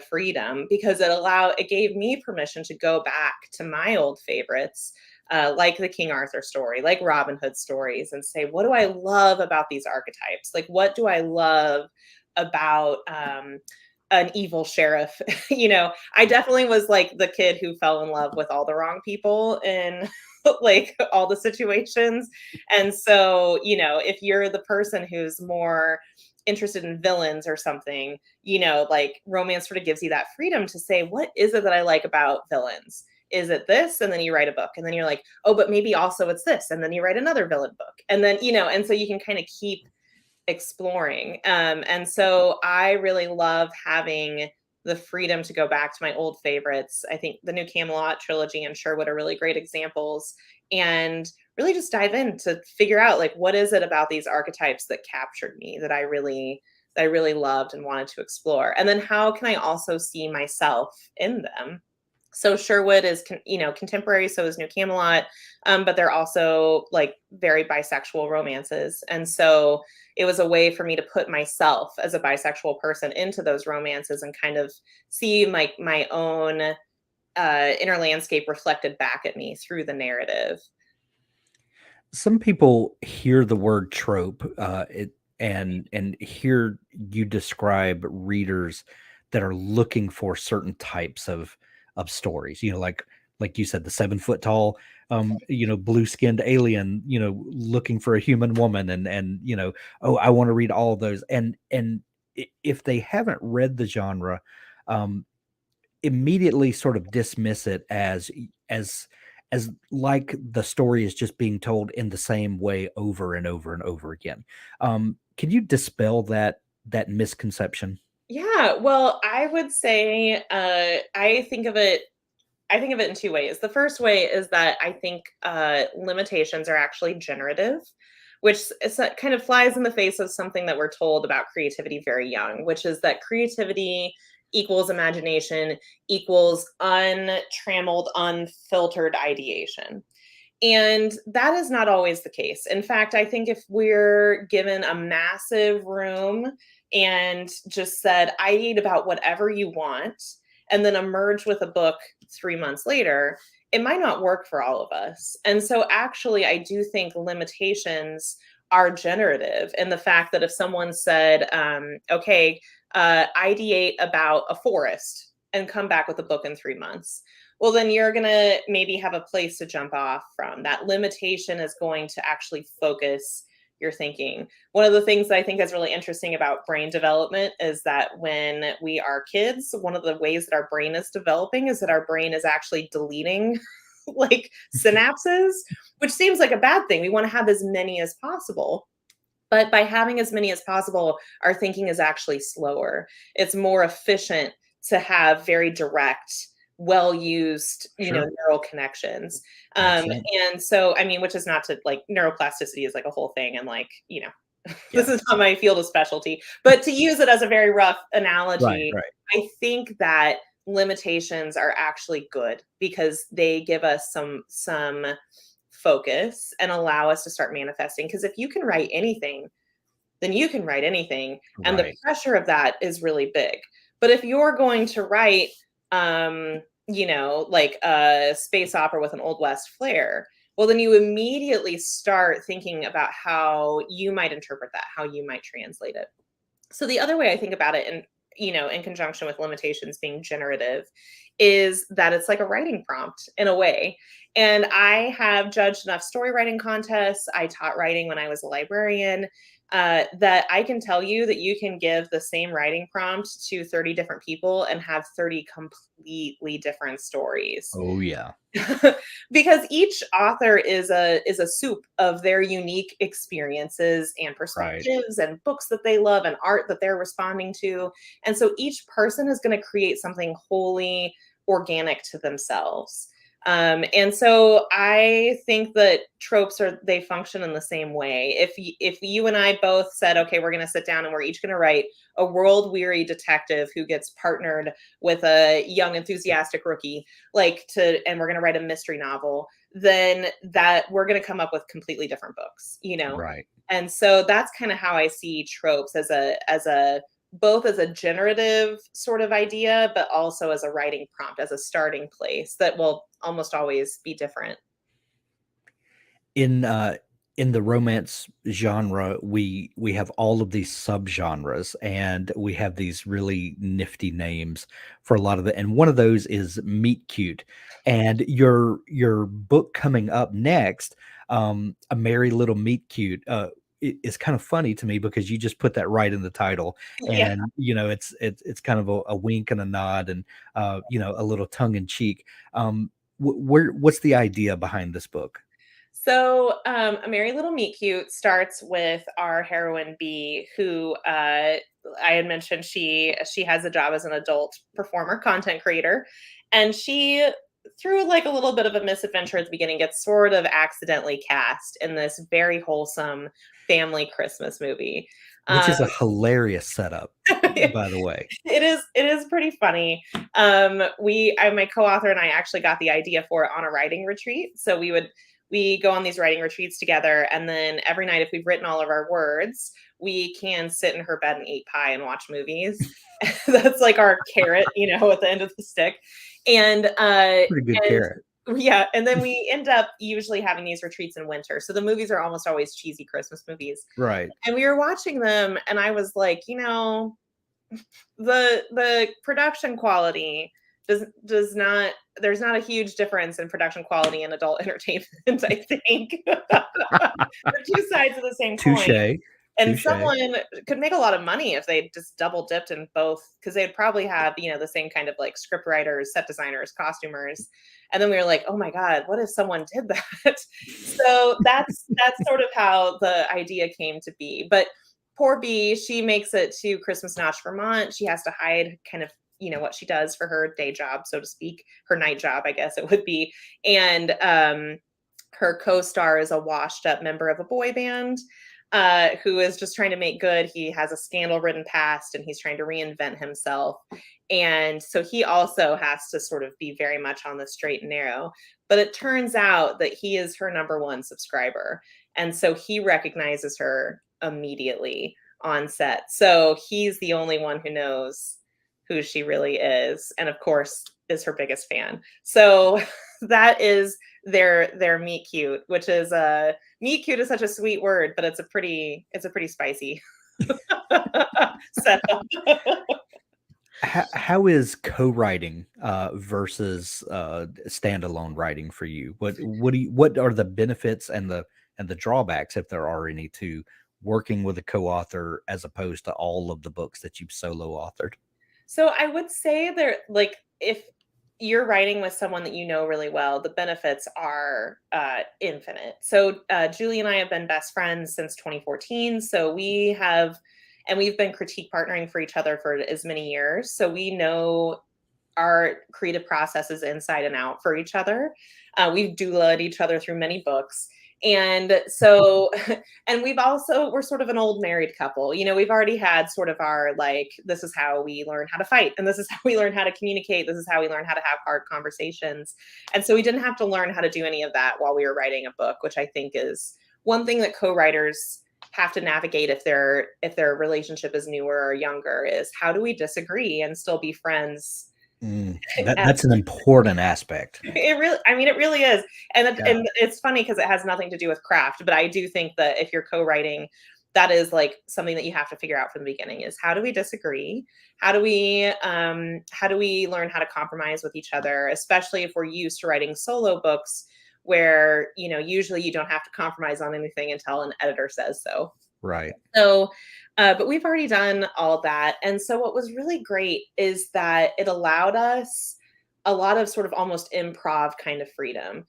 Speaker 2: freedom, because it gave me permission to go back to my old favorites, like the King Arthur story, like Robin Hood stories, and say, what do I love about these archetypes? Like, what do I love about an evil sheriff? I definitely was like the kid who fell in love with all the wrong people in like all the situations. And so, if you're the person who's more interested in villains or something, like romance sort of gives you that freedom to say, what is it that I like about villains? Is it this? And then you write a book, and then you're like, oh, but maybe also it's this. And then you write another villain book. And then, and so you can kind of keep exploring. And so I really love having the freedom to go back to my old favorites. I think the New Camelot trilogy and Sherwood are really great examples, and really just dive in to figure out, like, what is it about these archetypes that captured me, that I really loved and wanted to explore. And then how can I also see myself in them? So Sherwood is, contemporary, so is New Camelot, but they're also like very bisexual romances. And so it was a way for me to put myself as a bisexual person into those romances and kind of see my own inner landscape reflected back at me through the narrative.
Speaker 1: Some people hear the word trope, and hear you describe readers that are looking for certain types of stories. Like you said, the 7 foot tall, blue skinned alien, looking for a human woman, and oh, I want to read all of those. And if they haven't read the genre, um, immediately sort of dismiss it as like the story is just being told in the same way over and over and over again. Can you dispel that misconception?
Speaker 2: Yeah, well, I would say I think of it in two ways. The first way is that I think limitations are actually generative, which kind of flies in the face of something that we're told about creativity very young, which is that creativity equals imagination equals untrammeled, unfiltered ideation. And that is not always the case. In fact, I think if we're given a massive room and just said, ideate about whatever you want, and then emerge with a book 3 months later, it might not work for all of us. And so, actually, I do think limitations are generative in the fact that if someone said, okay, ideate about a forest and come back with a book in 3 months, well, then you're going to maybe have a place to jump off from. That limitation is going to actually focus your thinking. One of the things that I think is really interesting about brain development is that when we are kids, one of the ways that our brain is developing is that our brain is actually deleting like synapses, which seems like a bad thing. We want to have as many as possible. But by having as many as possible, our thinking is actually slower. It's more efficient to have very direct, well used,
Speaker 1: Sure.
Speaker 2: neural connections.
Speaker 1: Makes sense.
Speaker 2: And so, I mean, which is not to like neuroplasticity is like a whole thing. And like, this
Speaker 1: Yeah.
Speaker 2: is not my field of specialty, but to use it as a very rough
Speaker 1: Right.
Speaker 2: analogy,
Speaker 1: Right.
Speaker 2: I think that limitations are actually good because they give us some focus and allow us to start manifesting. Because if you can write anything, then you can write anything. And the
Speaker 1: Right.
Speaker 2: pressure of that is really big. But if you're going to write, like a space opera with an Old West flair, well, then you immediately start thinking about how you might interpret that, how you might translate it. So the other way I think about it, and in conjunction with limitations being generative, is that it's like a writing prompt in a way. And I have judged enough story writing contests. I taught writing when I was a librarian. That I can tell you that you can give the same writing prompt to 30 different people and have 30 completely different stories.
Speaker 1: Oh yeah.
Speaker 2: Because each author is a soup of their unique experiences and
Speaker 1: Right.
Speaker 2: perspectives and books that they love and art that they're responding to. And so each person is going to create something wholly organic to themselves. And so I think that tropes they function in the same way. If you and I both said, okay, we're going to sit down and we're each going to write a world weary detective who gets partnered with a young enthusiastic rookie, and we're going to write a mystery novel, then that we're going to come up with completely different books.
Speaker 1: Right.
Speaker 2: And so that's kind of how I see tropes as a both as a generative sort of idea, but also as a writing prompt, as a starting place that will almost always be different.
Speaker 1: In in the romance genre, we have all of these subgenres, and we have these really nifty names for a lot of it. And one of those is meet cute. And your book coming up next, a merry little meet cute, is kind of funny to me because you just put that right in the title,
Speaker 2: Yeah.
Speaker 1: and it's kind of a wink and a nod, and a little tongue in cheek. What's the idea behind this book?
Speaker 2: So, A Merry Little Meet Cute starts with our heroine B, who I had mentioned she has a job as an adult performer, content creator, and she, through like a little bit of a misadventure at the beginning, gets sort of accidentally cast in this very wholesome family Christmas movie.
Speaker 1: Which
Speaker 2: Um,
Speaker 1: is a hilarious setup, by the way.
Speaker 2: it is pretty funny. My co-author and I actually got the idea for it on a writing retreat. So we go on these writing retreats together, and then every night, if we've written all of our words, we can sit in her bed and eat pie and watch movies. That's like our carrot, at the end of the stick. And
Speaker 1: Pretty good
Speaker 2: and
Speaker 1: carrot.
Speaker 2: yeah, and then we end up usually having these retreats in winter. So the movies are almost always cheesy Christmas movies.
Speaker 1: Right.
Speaker 2: And we were watching them, and I was like, the production quality does not there's not a huge difference in production quality and adult entertainment, I think. They're two sides of the same coin.
Speaker 1: Touche,
Speaker 2: And
Speaker 1: touche.
Speaker 2: someone could make a lot of money if they just double dipped in both, because they'd probably have, the same kind of like script writers, set designers, costumers. And then we were like, oh my God, what if someone did that? So that's sort of how the idea came to be. But poor B, she makes it to Christmas Notch, Vermont. She has to hide kind of, what she does for her day job, so to speak, her night job, I guess it would be. And her co-star is a washed up member of a boy band, who is just trying to make good. He has a scandal-ridden past, and he's trying to reinvent himself. And so he also has to sort of be very much on the straight and narrow. But it turns out that he is her number one subscriber. And so he recognizes her immediately on set. So he's the only one who knows who she really is. And of course, is her biggest fan. So that is their meet cute, which is meet cute is such a sweet word, but it's a pretty spicy setup.
Speaker 1: How is co-writing versus standalone writing for you? What are the benefits and the drawbacks, if there are any, to working with a co-author as opposed to all of the books that you've solo authored?
Speaker 2: So I would say there, like, if you're writing with someone that you know really well, the benefits are infinite. So Julie and I have been best friends since 2014. So we've been critique partnering for each other for as many years. So we know our creative processes inside and out for each other. We've doulaed each other through many books. And so, and we're sort of an old married couple. You know, we've already had sort of our, like, this is how we learn how to fight, and this is how we learn how to communicate. This is how we learn how to have hard conversations. And so we didn't have to learn how to do any of that while we were writing a book, which I think is one thing that co-writers have to navigate if their relationship is newer or younger, is how do we disagree and still be friends.
Speaker 1: That's an important aspect.
Speaker 2: It really is.
Speaker 1: Yeah.
Speaker 2: And it's funny because it has nothing to do with craft, but I do think that if you're co-writing, that is like something that you have to figure out from the beginning, is how do we disagree? How do we learn how to compromise with each other, especially if we're used to writing solo books where, you know, usually you don't have to compromise on anything until an editor says so.
Speaker 1: Right.
Speaker 2: So, but we've already done all that. And so what was really great is that it allowed us a lot of sort of almost improv kind of freedom.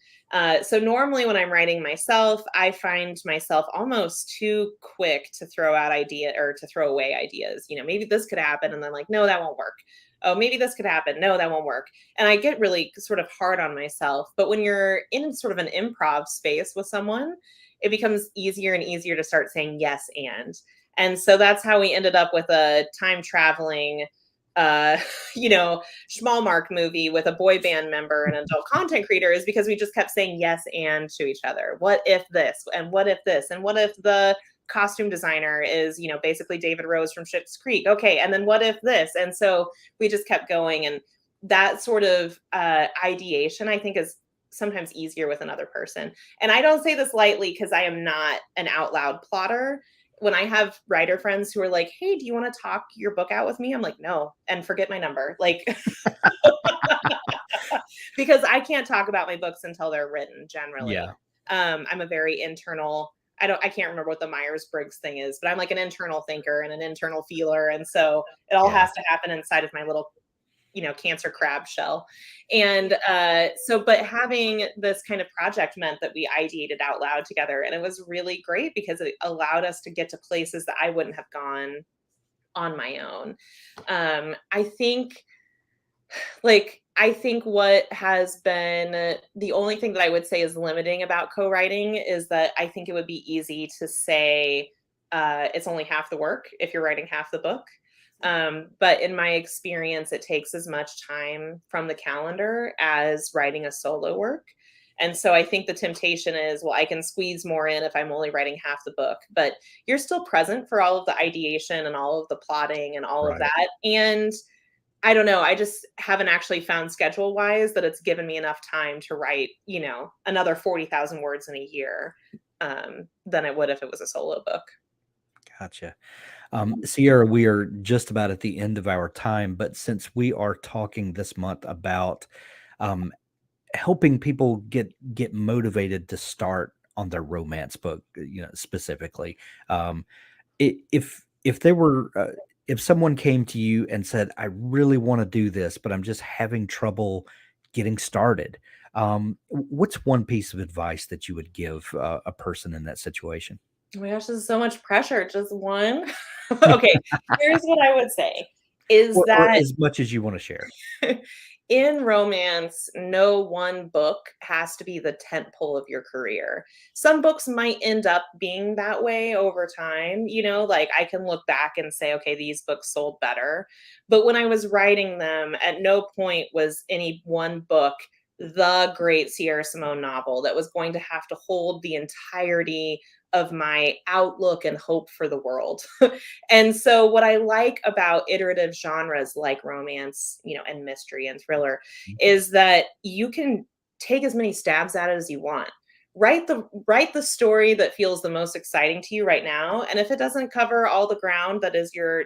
Speaker 2: So normally when I'm writing myself, I find myself almost too quick to throw out or to throw away ideas. You know, maybe this could happen. And then like, no, that won't work. Oh, maybe this could happen. No, that won't work. And I get really sort of hard on myself. But when you're in sort of an improv space with someone, it becomes easier and easier to start saying yes and so that's how we ended up with a time traveling you know, Schmalmark movie with a boy band member and an adult content creator, is because we just kept saying yes and to each other. What if this? And what if this? And what if the costume designer is, you know, basically David Rose from Schitt's Creek? Okay, and then what if this? And so we just kept going, and that sort of ideation, I think, is sometimes easier with another person. And I don't say this lightly because I am not an out loud plotter. When I have writer friends who are like, hey, do you want to talk your book out with me? I'm like, no, and forget my number. Like, because I can't talk about my books until they're written generally.
Speaker 1: Yeah.
Speaker 2: I'm a very internal, I can't remember what the Myers-Briggs thing is, but I'm like an internal thinker and an internal feeler. And so it all has to happen inside of my little, you know, cancer crab shell. And but having this kind of project meant that we ideated out loud together. And it was really great because it allowed us to get to places that I wouldn't have gone on my own. I think what has been the only thing that I would say is limiting about co-writing is that I think it would be easy to say it's only half the work if you're writing half the book. But in my experience, it takes as much time from the calendar as writing a solo work. And so I think the temptation is, well, I can squeeze more in if I'm only writing half the book, but you're still present for all of the ideation and all of the plotting and all of that. And I don't know, I just haven't actually found schedule wise that it's given me enough time to write, you know, another 40,000 words in a year than it would if it was a solo book.
Speaker 1: Gotcha. Sierra, we are just about at the end of our time, but since we are talking this month about um, helping people get motivated to start on their romance book, you know, specifically, if there were if someone came to you and said, "I really want to do this, but I'm just having trouble getting started," what's one piece of advice that you would give a person in that situation?
Speaker 2: Oh my gosh, this is so much pressure. Just one. Okay, here's what I would say is
Speaker 1: Or
Speaker 2: that
Speaker 1: as much as you want to share.
Speaker 2: in romance, no one book has to be the tentpole of your career. Some books might end up being that way over time. You know, like I can look back and say, okay, these books sold better. But when I was writing them, at no point was any one book the great Sierra Simone novel that was going to have to hold the entirety of my outlook and hope for the world. And so what I like about iterative genres like romance, you know, and mystery and thriller is that you can take as many stabs at it as you want. Write the story that feels the most exciting to you right now, and if it doesn't cover all the ground that is your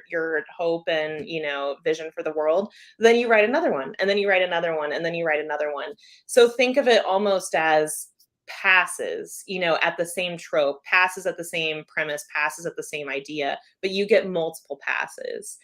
Speaker 2: hope and, you know, vision for the world, then you write another one, and then you write another one, and then you write another one. So think of it almost as passes, you know, at the same trope, passes at the same premise, passes at the same idea, but you get multiple passes.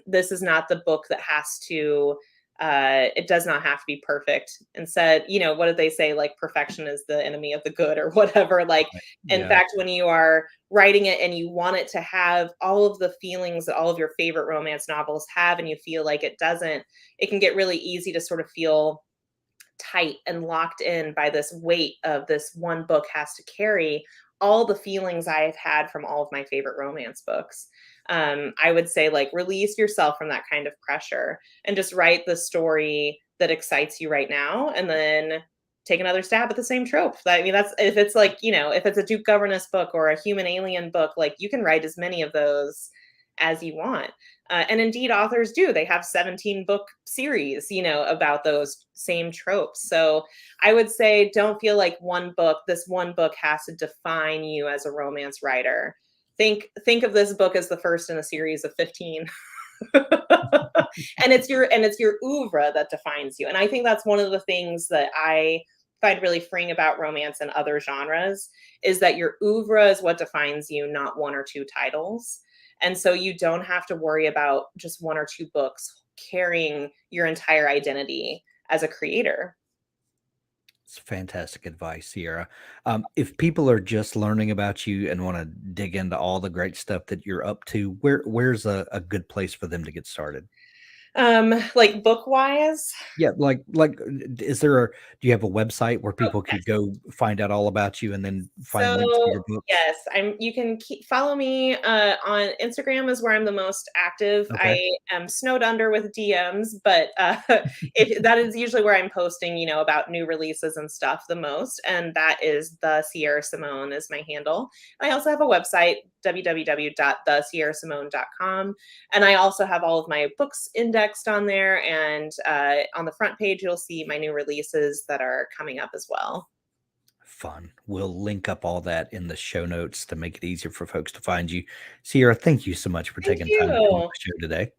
Speaker 2: This is not the book that has to It does not have to be perfect. Instead, what did they say? Like, perfection is the enemy of the good, or whatever. Like,
Speaker 1: Right.
Speaker 2: in
Speaker 1: Yeah.
Speaker 2: fact, when you are writing it and you want it to have all of the feelings that all of your favorite romance novels have, and you feel like it doesn't, it can get really easy to sort of feel tight and locked in by this weight of this one book has to carry all the feelings I've had from all of my favorite romance books. I would say, like, release yourself from that kind of pressure and just write the story that excites you right now, and then take another stab at the same trope. I mean, that's if it's like, if it's a Duke Governess book or a human alien book, like, you can write as many of those as you want. And indeed, authors do. They have 17 book series, about those same tropes. So I would say, don't feel like this one book has to define you as a romance writer. Think of this book as the first in a series of 15. And it's your oeuvre that defines you. And I think that's one of the things that I find really freeing about romance and other genres, is that your oeuvre is what defines you, not one or two titles. And so you don't have to worry about just one or two books carrying your entire identity as a creator.
Speaker 1: It's fantastic advice, Sierra. If people are just learning about you and want to dig into all the great stuff that you're up to, where's a good place for them to get started?
Speaker 2: Like, book wise.
Speaker 1: Yeah, is there do you have a website where
Speaker 2: Oh,
Speaker 1: people
Speaker 2: yes.
Speaker 1: could go find out all about you and then find
Speaker 2: So
Speaker 1: links to your books?
Speaker 2: yes, you can follow me on Instagram, is where I'm the most active.
Speaker 1: Okay.
Speaker 2: I am snowed under with DMs, but that is usually where I'm posting, about new releases and stuff the most. And that is the Sierra Simone is my handle. I also have a website, www.thesierrasimone.com. And I also have all of my books indexed on there. And on the front page, you'll see my new releases that are coming up as well.
Speaker 1: Fun. We'll link up all that in the show notes to make it easier for folks to find you. Sierra, thank you so much for
Speaker 2: Thank
Speaker 1: taking time to come on
Speaker 2: you.
Speaker 1: the show today.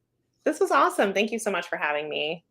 Speaker 2: This was awesome. Thank you so much for having me.